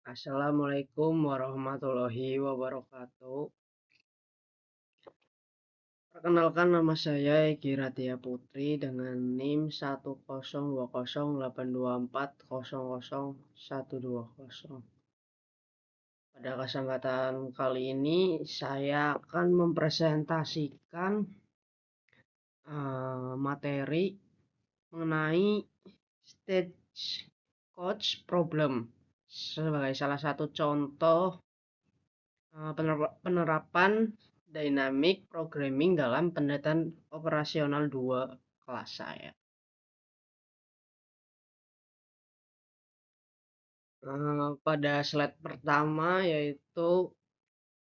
Assalamualaikum warahmatullahi wabarakatuh. Perkenalkan, nama saya Egi Raditya Putri dengan NIM 1020824000120. Pada kesempatan kali ini saya akan mempresentasikan materi mengenai stage coach problem sebagai salah satu contoh penerapan dynamic programming dalam penelitian operasional 2 kelas saya. Pada slide pertama yaitu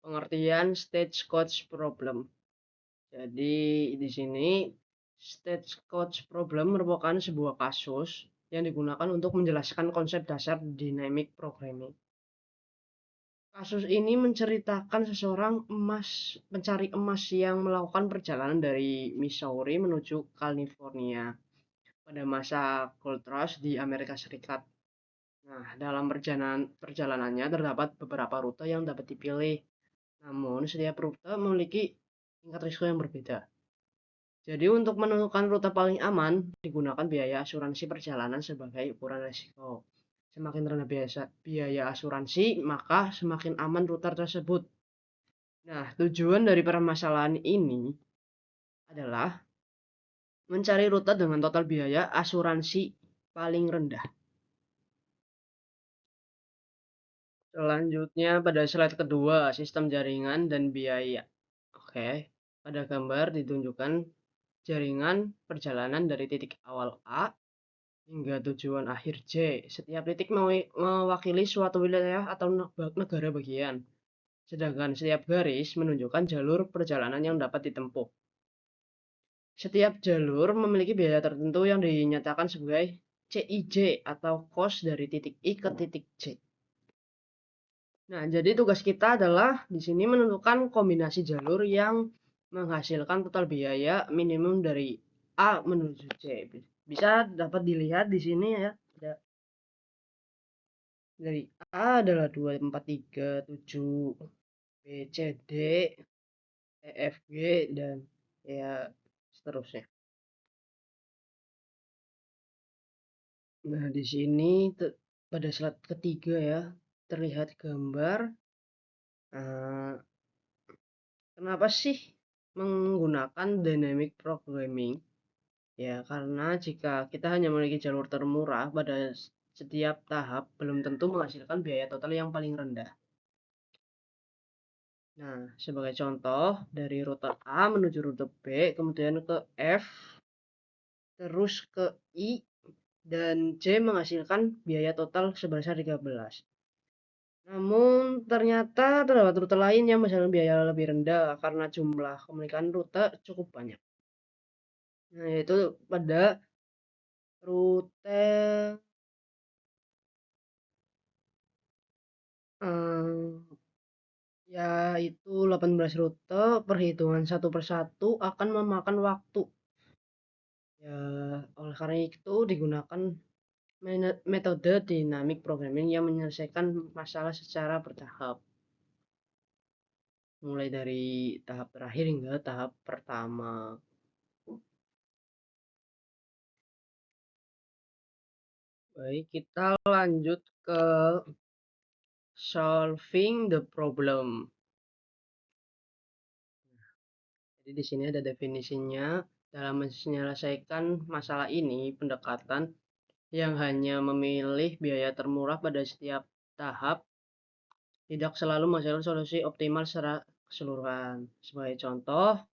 pengertian stage coach problem. Jadi di sini stage coach problem merupakan sebuah kasus yang digunakan untuk menjelaskan konsep dasar dynamic programming. Kasus ini menceritakan seseorang pencari emas yang melakukan perjalanan dari Missouri menuju California pada masa Gold Rush di Amerika Serikat. Nah, dalam perjalanannya terdapat beberapa rute yang dapat dipilih. Namun, setiap rute memiliki tingkat risiko yang berbeda. Jadi, untuk menentukan rute paling aman, digunakan biaya asuransi perjalanan sebagai ukuran risiko. Semakin rendah biaya asuransi, maka semakin aman rute tersebut. Nah, tujuan dari permasalahan ini adalah mencari rute dengan total biaya asuransi paling rendah. Selanjutnya pada slide kedua, sistem jaringan dan biaya. Oke, pada gambar ditunjukkan jaringan perjalanan dari titik awal A hingga tujuan akhir J. Setiap titik mewakili suatu wilayah atau negara bagian. Sedangkan setiap garis menunjukkan jalur perjalanan yang dapat ditempuh. Setiap jalur memiliki biaya tertentu yang dinyatakan sebagai CIJ atau cost dari titik I ke titik J. Nah, jadi tugas kita adalah di sini menentukan kombinasi jalur yang menghasilkan total biaya minimum dari A menuju J. Bisa dapat dilihat di sini ya. Dari A adalah 2, 4, 3, 7, B, C, D, E, F, G, dan ya seterusnya. Nah, di sini pada slide ketiga ya, terlihat gambar kenapa sih menggunakan dynamic programming? Ya, karena jika kita hanya memiliki jalur termurah pada setiap tahap, belum tentu menghasilkan biaya total yang paling rendah. Nah, sebagai contoh, dari rute A menuju rute B, kemudian ke F, terus ke I, dan C menghasilkan biaya total sebesar 13. Namun ternyata terdapat rute lain yang menghasilkan biaya lebih rendah karena jumlah komunikasi rute cukup banyak. Nah, yaitu pada rute yaitu 18 rute, perhitungan satu persatu akan memakan waktu. Ya, oleh karena itu digunakan metode dynamic programming yang menyelesaikan masalah secara bertahap. Mulai dari tahap terakhir hingga tahap pertama. Baik, kita lanjut ke solving the problem. Jadi di sini ada definisinya. Dalam menyelesaikan masalah ini, pendekatan yang hanya memilih biaya termurah pada setiap tahap tidak selalu menghasilkan solusi optimal secara keseluruhan. Sebagai contoh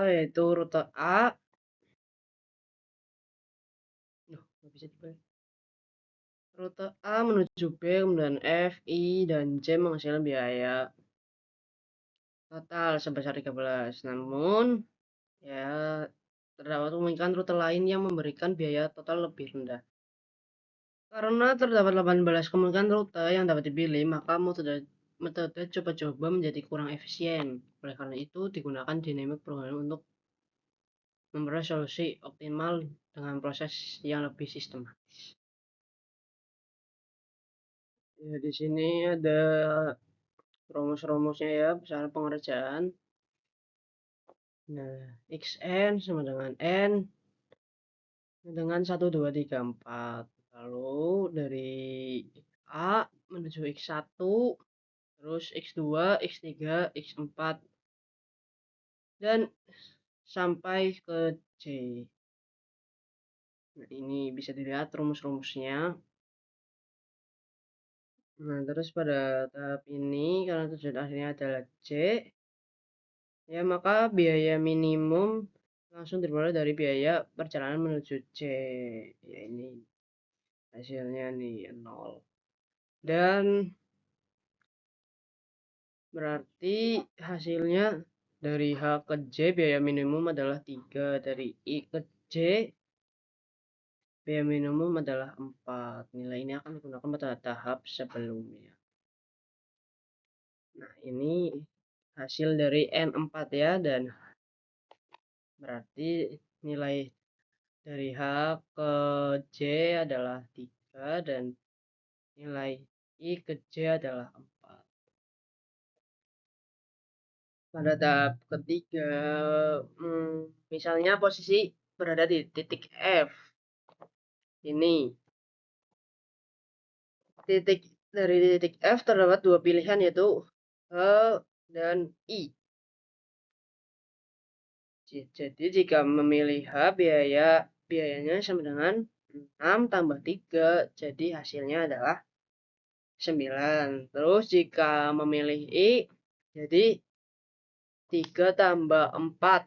yaitu rute A. Rute A menuju B, kemudian F, I, dan J menghasilkan biaya total sebesar 13. Namun, ya terdapat kemungkinan rute lain yang memberikan biaya total lebih rendah. Karena terdapat 18 kemungkinan rute yang dapat dipilih, maka metode coba-coba menjadi kurang efisien. Oleh karena itu, digunakan dynamic programming untuk memperoleh solusi optimal dengan proses yang lebih sistematis. Ya, di sini ada rumus-rumusnya ya, misalnya pengerjaan. Nah, xn sama dengan n dengan 1, 2, 3, 4. Lalu dari A menuju X1, terus X2, X3, X4, dan sampai ke C. Nah, ini bisa dilihat rumus-rumusnya. Nah, terus pada tahap ini, karena tujuan akhirnya adalah C, ya maka biaya minimum langsung diperoleh dari biaya perjalanan menuju C. Ya, ini hasilnya nih 0. Dan berarti hasilnya dari H ke J biaya minimum adalah 3. Dari I ke J biaya minimum adalah 4. Nilai ini akan digunakan pada tahap sebelumnya. Nah, ini hasil dari N4 ya, dan berarti nilai dari H ke J adalah 3 dan nilai I ke J adalah 4. Pada tahap ketiga, misalnya posisi berada di titik F. Ini titik dari titik F terdapat dua pilihan yaitu H dan I. Jadi jika memilih H biayanya sama dengan 6 tambah 3. Jadi hasilnya adalah 9. Terus jika memilih I, jadi 3 tambah 4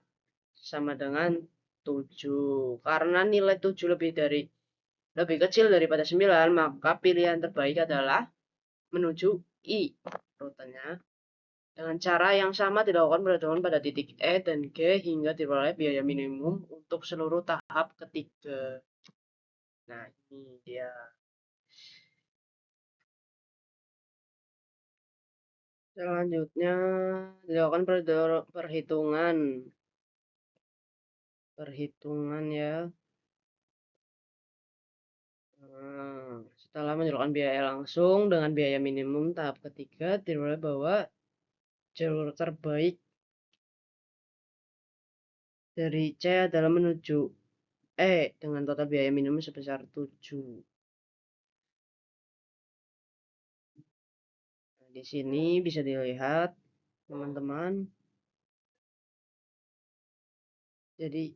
sama dengan 7. Karena nilai 7 lebih kecil daripada 9, maka pilihan terbaik adalah menuju I rutenya. Dengan cara yang sama dilakukan perhitungan pada titik E dan G hingga diperoleh biaya minimum untuk seluruh tahap ketiga. Nah, ini dia. Selanjutnya dilakukan perhitungan. Perhitungan ya. Setelah menyeluruhkan biaya langsung dengan biaya minimum tahap ketiga, diperoleh bahwa jalur terbaik dari C adalah menuju E dengan total biaya minimum sebesar 7. Nah, di sini bisa dilihat teman-teman. Jadi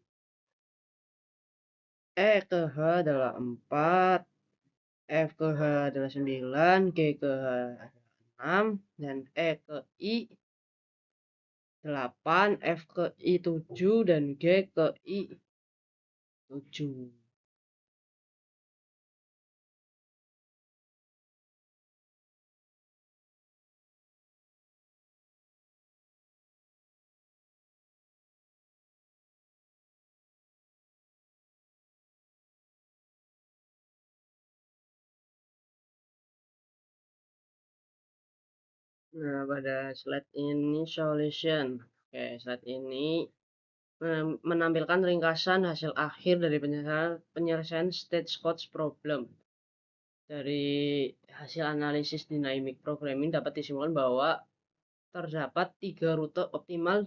E ke H adalah 4, F ke H adalah 9, G ke H adalah 6, dan E ke I 8, F ke I 7, dan G ke I 7. Nah, pada slide ini solution. Oke, slide ini menampilkan ringkasan hasil akhir dari penyelesaian stagecoach problem. Dari hasil analisis dynamic programming dapat disimpulkan bahwa terdapat 3 rute optimal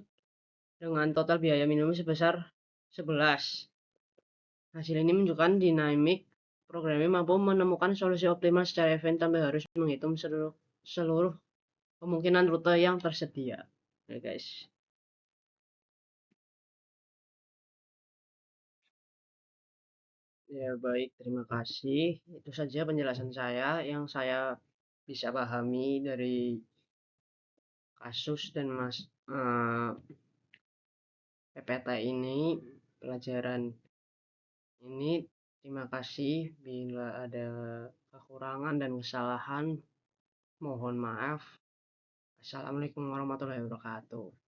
dengan total biaya minimum sebesar 11. Hasil ini menunjukkan dynamic programming mampu menemukan solusi optimal secara event tanpa harus menghitung seluruh kemungkinan rute yang tersedia. Oke, guys. Ya, baik, terima kasih. Itu saja penjelasan saya yang saya bisa pahami dari kasus dan PPT ini, pelajaran ini. Terima kasih. Bila ada kekurangan dan kesalahan, mohon maaf. Assalamualaikum warahmatullahi wabarakatuh.